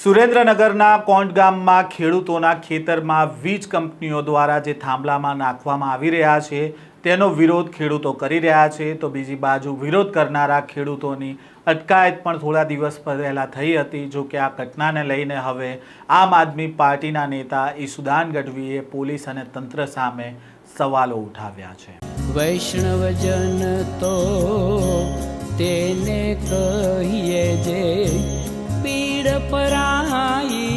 સુરેન્દ્રનગરના કોંટ ગામમાં ખેડૂતોના ખેતરમાં વીજ કંપનીઓ દ્વારા જે થાંભલામાં નાખવામાં આવી રહ્યા છે તેનો વિરોધ ખેડૂતો કરી રહ્યા છે, તો બીજી બાજુ વિરોધ કરનારા ખેડૂતોની અટકાયત પણ થોડા દિવસ પહેલા થઈ હતી। જો કે આ ઘટનાને લઈને હવે આમ આદમી પાર્ટીના નેતા ઈસુદાન ગઢવીએ પોલીસ અને તંત્ર સામે સવાલો ઉઠાવ્યા છે। વૈષ્ણવજન તો તેને કહીએ જે પીડ પરાઈ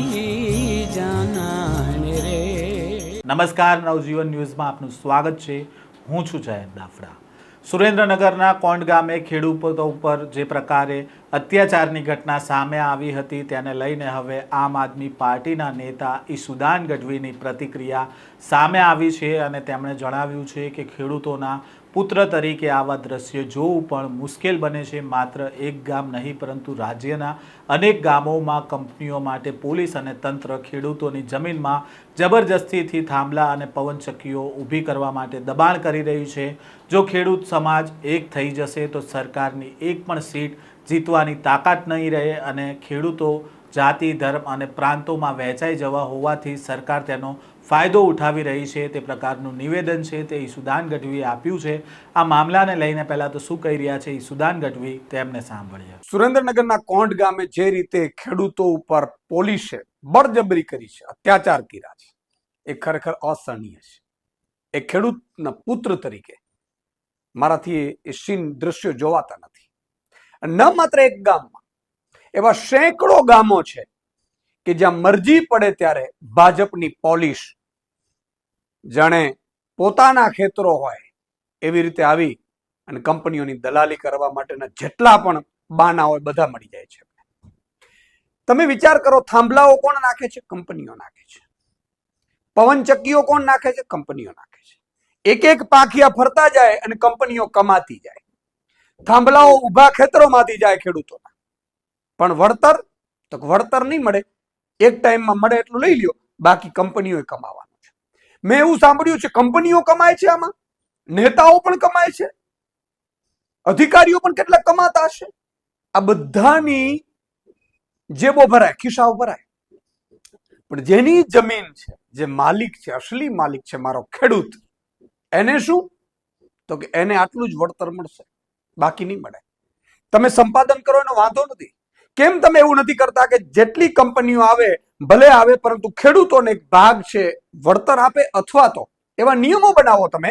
જાનાને રે। નમસ્કાર, નવજીવન ન્યૂઝમાં આપનું સ્વાગત છે। હું છું જયંત દાફડા। સુરેન્દ્રનગરના કોંટ ગામે ખેડૂતો ઉપર જે પ્રકારે અત્યાચારની ઘટના સામે આવી હતી તેને લઈને હવે આમ આદમી પાર્ટીના નેતા ઈસુદાન ગઢવીની પ્રતિક્રિયા સામે આવી છે અને તેમણે જણાવ્યું છે કે ખેડૂતોના પુત્ર તરીકે આવા દ્રશ્ય જોવું પણ મુશ્કેલ બને છે। માત્ર એક ગામ નહીં પરંતુ રાજ્યના અનેક ગામોમાં કંપનીઓ માટે પોલીસ અને તંત્ર ખેડૂતોની જમીનમાં જબરજસ્તીથી થાંભલા અને પવનચક્કીઓ ઊભી કરવા માટે દબાણ કરી રહ્યું છે। જો ખેડૂત સમાજ એક થઈ જશે તો સરકારની એક પણ સીટ જીતવાની તાકાત નહીં રહે અને ખેડૂતો જાતિ, ધર્મ અને પ્રાંતોમાં વહેંચાઈ જવા હોવાથી સરકાર તેનો ફાયદો ઉઠાવી રહી છે, તે પ્રકારનું નિવેદન છે તે ઈસુદાન ગઢવીએ આપ્યું છે। આ મામલાને લઈને પહેલા તો શું કહી રહ્યા છે ઈસુદાન ગઢવી તેમને સાંભળીએ। સુરેન્દ્રનગરના કોંટ ગામે જે રીતે ખેડૂતો ઉપર પોલીસે બળજબરી કરી છે, અત્યાચાર કર્યા છે, એ ખરેખર અસહનીય છે। એ ખેડૂતના પુત્ર તરીકે મારાથી એ સીન દ્રશ્યો જોવાતા નથી। ન માત્ર એક ગામમાં એવા સેંકડો ગામો છે કે જ્યાં મરજી પડે ત્યારે ભાજપની પોલીસ જાણે પોતાના ખેતરો હોય એવી રીતે આવી અને કંપનીઓની દલાલી કરવા માટેના જેટલા પણ બાના હોય બધા મળી જાય છે। તમે વિચાર કરો, થાંભલાઓ કોણ નાખે છે? કંપનીઓ નાખે છે। પવનચક્કીઓ કોણ નાખે છે? કંપનીઓ નાખે છે। એક એક પાંખિયા ફરતા જાય અને કંપનીઓ કમાતી જાય। થાંભલાઓ ઉભા ખેતરોમાંથી જાય ખેડૂતોના, પણ વળતર તો વળતર નહીં મળે। એક ટાઈમમાં મળે એટલું લઈ લ્યો, બાકી કંપનીઓએ કમાવાનું છે। મેં એવું સાંભળ્યું છે કંપનીઓ કમાય છે, આમાં નેતાઓ પણ કમાય છે, અધિકારીઓ પણ કેટલાક કમાતા હશે। આ બધાની જેબો ભરાય, ખિસ્સાઓ ભરાય, પણ જેની જમીન છે, જે માલિક છે, અસલી માલિક છે મારો ખેડૂત, એને શું? તો કે એને આટલું જ વળતર મળશે, બાકી નહીં મળે। તમે સંપાદન કરો એનો વાંધો નથી। કેમ તમે એવું નથી કરતા કે જેટલી કંપનીઓ આવે ભલે આવે, પરંતુ ખેડૂતોને એક ભાગ છે વળતર આપે, અથવા તો એવા નિયમો બનાવો તમે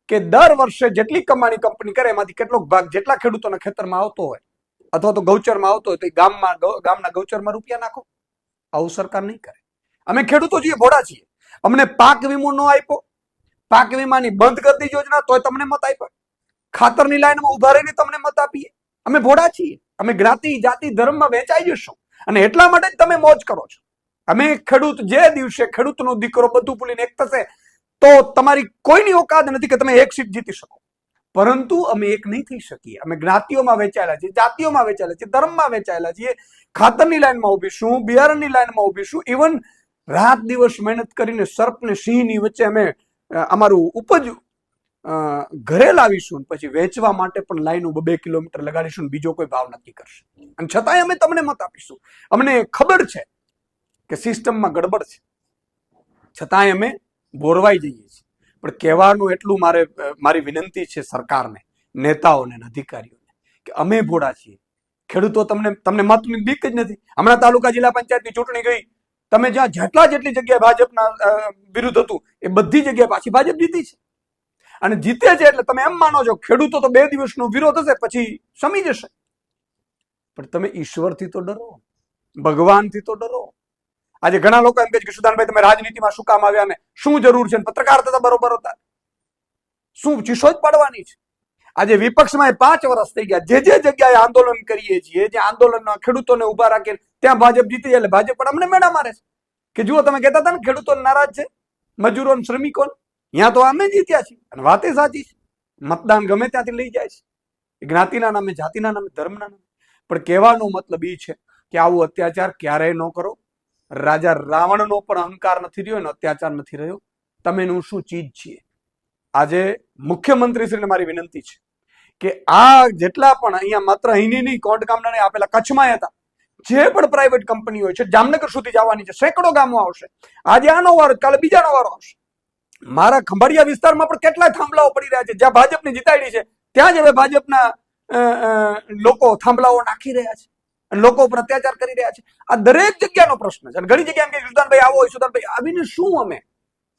કે દર વર્ષે જેટલી કમાણી કંપની કરે એમાંથી કેટલોક ભાગ જેટલા ખેડૂતોના ખેતરમાં આવતો હોય અથવા તો ગૌચરમાં આવતો હોય તો એ ગામના ગૌચરમાં રૂપિયા નાખો। આવું સરકાર નહીં કરે। અમે ખેડૂતો છીએ, ભોળા છીએ। અમને પાક વીમો ન આપ્યો, પાક વીમાની બંધ કરી દી યોજના, તોય તમને મત આપ્યા। ખાતરની લાઈનમાં ઉભા રહીને તમને મત આપીએ। અમે ભોળા છીએ, અમે જ્ઞાતિ, જાતિ, ધર્મમાં વહેંચાઈ જશું અને એટલા માટે જ તમે મોજ કરો છો। અમે ખેડૂત જે દિવસે ખેડૂતનો દીકરો બધું ભૂલીને એક થશે તો તમારી કોઈની ઓકાત નથી કે તમે એક સીટ જીતી શકો, પરંતુ અમે એક નહીં થઈ શકીએ। અમે જ્ઞાતિઓમાં વહેંચાયેલા છીએ, જાતિઓમાં વહેંચાયેલા છીએ, ધર્મમાં વહેંચાયેલા છીએ। ખાતરની લાઈનમાં ઉભીશું, બિયારણની લાઈનમાં ઉભીશું, ઇવન રાત દિવસ મહેનત કરીને સર્પ ને સિંહની વચ્ચે અમે અમારું ઉપજ ઘરે લાવીશું, પછી વેચવા માટે પણ લાઈનો 2 કિલોમીટર લગાડીશું, બીજો કોઈ ભાવ નક્કી કરશે અને છતાંય અમે તમને મત આપીશું। અમને ખબર છે કે સિસ્ટમમાં ગડબડ છે, છતાંય અમે બોરવાઈ જઈએ છીએ। પણ કહેવાનું એટલું મારી વિનંતી છે સરકારને, નેતાઓને, અધિકારીઓને કે અમે ભોળા છીએ। ખેડૂતો તમને મતની બીક જ નથી। હમણાં તાલુકા જિલ્લા પંચાયતની ચૂંટણી ગઈ, તમે જ્યાં જેટલી જગ્યાએ ભાજપના વિરુદ્ધ હતું એ બધી જગ્યાએ પાછી ભાજપ જીતી છે અને જીતે છે એટલે તમે એમ માનો છો ખેડૂતો તો 2 દિવસનો વિરોધ હશે પછી શમી જશે, પણ તમે ઈશ્વરથી તો ડરો, ભગવાનથી તો ડરો। આજે ઘણા લોકો એમ કહે છે કે સુદાનભાઈ તમે રાજનીતિમાં શું કામ આવ્યા ને શું જરૂર છે, પત્રકાર થતા બરોબર હતા, શું ચીસો જ પાડવાની છે? આજે વિપક્ષમાં 5 વર્ષ થઈ ગયા, જે જગ્યાએ આંદોલન કરીએ છીએ, જે આંદોલનમાં ખેડૂતોને ઉભા રાખીને ત્યાં ભાજપ જીતી જાય એટલે ભાજપ પણ અમને મેળા મારે છે કે જુઓ તમે કહેતા હતા ને ખેડૂતો નારાજ છે, મજૂરો શ્રમિકો, ત્યાં તો અમે જીત્યા છીએ અને વાત એ સાચી છે। મતદાન ગમે ત્યાંથી લઈ જાય છે, જ્ઞાતિના નામે, જાતિના નામે, ધર્મના નામે। પણ કહેવાનો મતલબ એ છે કે આવું અત્યાચાર ક્યારેય ન કરો। રાજા રાવણનો પણ અહંકાર નથી રહ્યો અને અત્યાચાર નથી રહ્યો। તમે શું ચીજ છીએ? આજે મુખ્યમંત્રીશ્રીને મારી વિનંતી છે કે આ જેટલા પણ અહીંયા માત્ર અહીંની નહીં, કોંટ ગામના નહીં, આ પેલા કચ્છમાં હતા, જે પણ પ્રાઇવેટ કંપનીઓ છે જામનગર સુધી જવાની છે, સેંકડો ગામો આવશે. આજે આનો વારો, કાલે બીજાનો વારો આવશે. મારા ખંભાળિયા વિસ્તારમાં પણ કેટલાય થાંભલાઓ પડી રહ્યા છે. જ્યાં ભાજપની જીતાડી છે ત્યાં જ હવે ભાજપના લોકો થાંભલાઓ નાખી રહ્યા છે અને લોકો ઉપર અત્યાચાર કરી રહ્યા છે. આ દરેક જગ્યાનો પ્રશ્ન છે. અને ઘણી જગ્યાએ એમ કે સુદાનભાઈ આવો, સુદાનભાઈ આવીને શું અમે,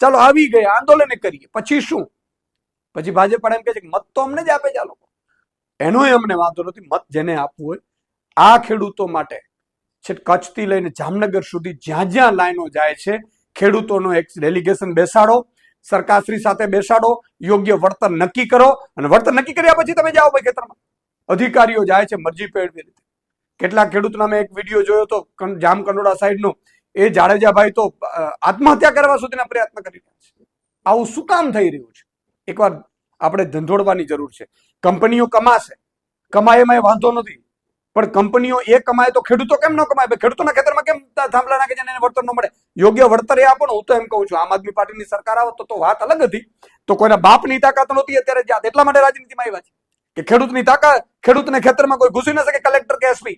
ચાલો આવી ગયા, આંદોલન કરીએ, પછી શું? પછી ભાજપ પણ એમ કે છે કે મત તો અમને જ આપે છે આ લોકો. એનોય અમને વાંધો નથી, મત જેને આપવું હોય. આ ખેડૂતો માટે છે કચ્છથી લઈને જામનગર સુધી જ્યાં જ્યાં લાઈનો જાય છે, ખેડૂતોનો એક ડેલિગેશન બેસાડો, સરકારશ્રી સાથે બેસાડો, યોગ્ય વળતર નક્કી કરો અને વળતર નક્કી કર્યા પછી તમે જાઓ ભાઈ ખેતરમાં. અધિકારીઓ જાય છે મરજી પેડવી રીતે. કેટલાક ખેડૂતોના મેં એક વિડીયો જોયો હતો જામકંડોળા સાઈડનો, એ જાડેજાભાઈ તો આત્મહત્યા કરવા સુધીના પ્રયત્ન કરી રહ્યા છે. આવું શું કામ થઈ રહ્યું છે? એકવાર આપણે ધંધોળવાની જરૂર છે. કંપનીઓ કમાશે, કમાય એમાં વાંધો નથી, પણ કંપનીઓ એ કમાય તો ખેડૂતો કેમ ન કમાય? ખેડૂતોના ખેતરમાં કેમ થાંભલા નાખે છે એને વળતર ન મળે? યોગ્ય વળતર એ આપો ને. હું તો એમ કહું છું, આમ આદમી પાર્ટીની સરકાર આવે તો વાત અલગ હતી, તો કોઈના બાપની તાકાત નહોતી, અત્યારે જાત. એટલા માટે રાજનીતિમાં આવ્યા છે કે ખેડૂતની તાકાત, ખેડૂતને ખેતરમાં કોઈ ઘૂસી ન શકે, કલેક્ટર કે એસપી.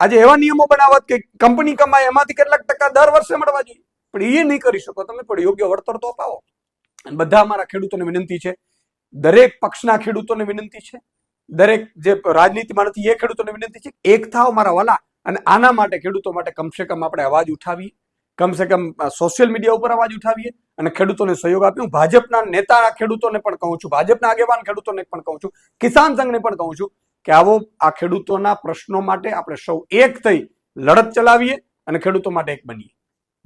આજે એવા નિયમો બનાવત કે કંપની કમાય એમાંથી કેટલાક ટકા દર વર્ષે મળવા જોઈએ, પણ એ નહીં કરી શકો તમે. પણ યોગ્ય વળતર તો અપાવો. બધા અમારા ખેડૂતોને વિનંતી છે, દરેક પક્ષના ખેડૂતોને વિનંતી છે, દરેક જે રાજનીતિમાં નથી એ ખેડૂતોને વિનંતી છે, એક થાવ મારા વાલા. અને આના માટે ખેડૂતો માટે કમસે કમ આપણે અવાજ ઉઠાવીએ, કમસે કમ સોશિયલ મીડિયા ઉપર અવાજ ઉઠાવીએ અને ખેડૂતોને સહયોગ આપીએ. હું ભાજપના નેતા ખેડૂતોને પણ કહું છું, ભાજપના આગેવાન ખેડૂતોને પણ કહું છું, કિસાન સંઘને પણ કહું છું કે આવો આ ખેડૂતોના પ્રશ્નો માટે આપણે સૌ એક થઈ લડત ચલાવીએ અને ખેડૂતો માટે એક બનીએ.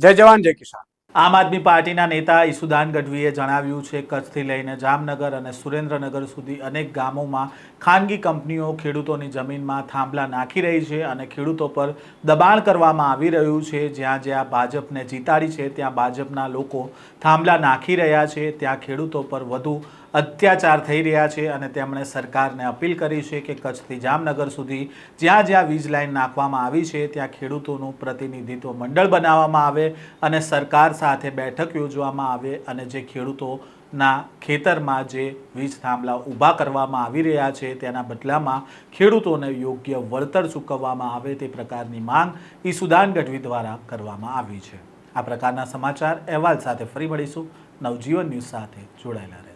જય જવાન, જય કિસાન. આમ આદમી પાર્ટીના નેતા ઈસુદાન ગઢવીએ જણાવ્યું છે, કચ્છથી લઈને જામનગર અને સુરેન્દ્રનગર સુધી અનેક ગામોમાં ખાનગી કંપનીઓ ખેડૂતોની જમીનમાં થાંભલા નાખી રહી છે અને ખેડૂતો પર દબાણ કરવામાં આવી રહ્યું છે. જ્યાં જ્યાં ભાજપને જીતાડી છે ત્યાં ભાજપના લોકો થાંભલા નાખી રહ્યા છે, ત્યાં ખેડૂતો પર વધુ અત્યાચાર થઈ રહ્યા છે અને તેમણે સરકારને અપીલ કરી છે કે કચ્છથી જામનગર સુધી જ્યાં જ્યાં વીજ લાઇન નાખવામાં આવી છે ત્યાં ખેડૂતોનું પ્રતિનિધિત્વ મંડળ બનાવવામાં આવે અને સરકાર સાથે બેઠક યોજવામાં આવે અને જે ખેડૂતોના ખેતરમાં જે વીજ થાંભલા ઊભા કરવામાં આવી રહ્યા છે તેના બદલામાં ખેડૂતોને યોગ્ય વળતર ચૂકવવામાં આવે તે પ્રકારની માંગ ઈસુદાન ગઢવી દ્વારા કરવામાં આવી છે. આ પ્રકારના સમાચાર અહેવાલ સાથે ફરી મળીશું. નવજીવન ન્યૂઝ સાથે જોડાયેલા રહેજો.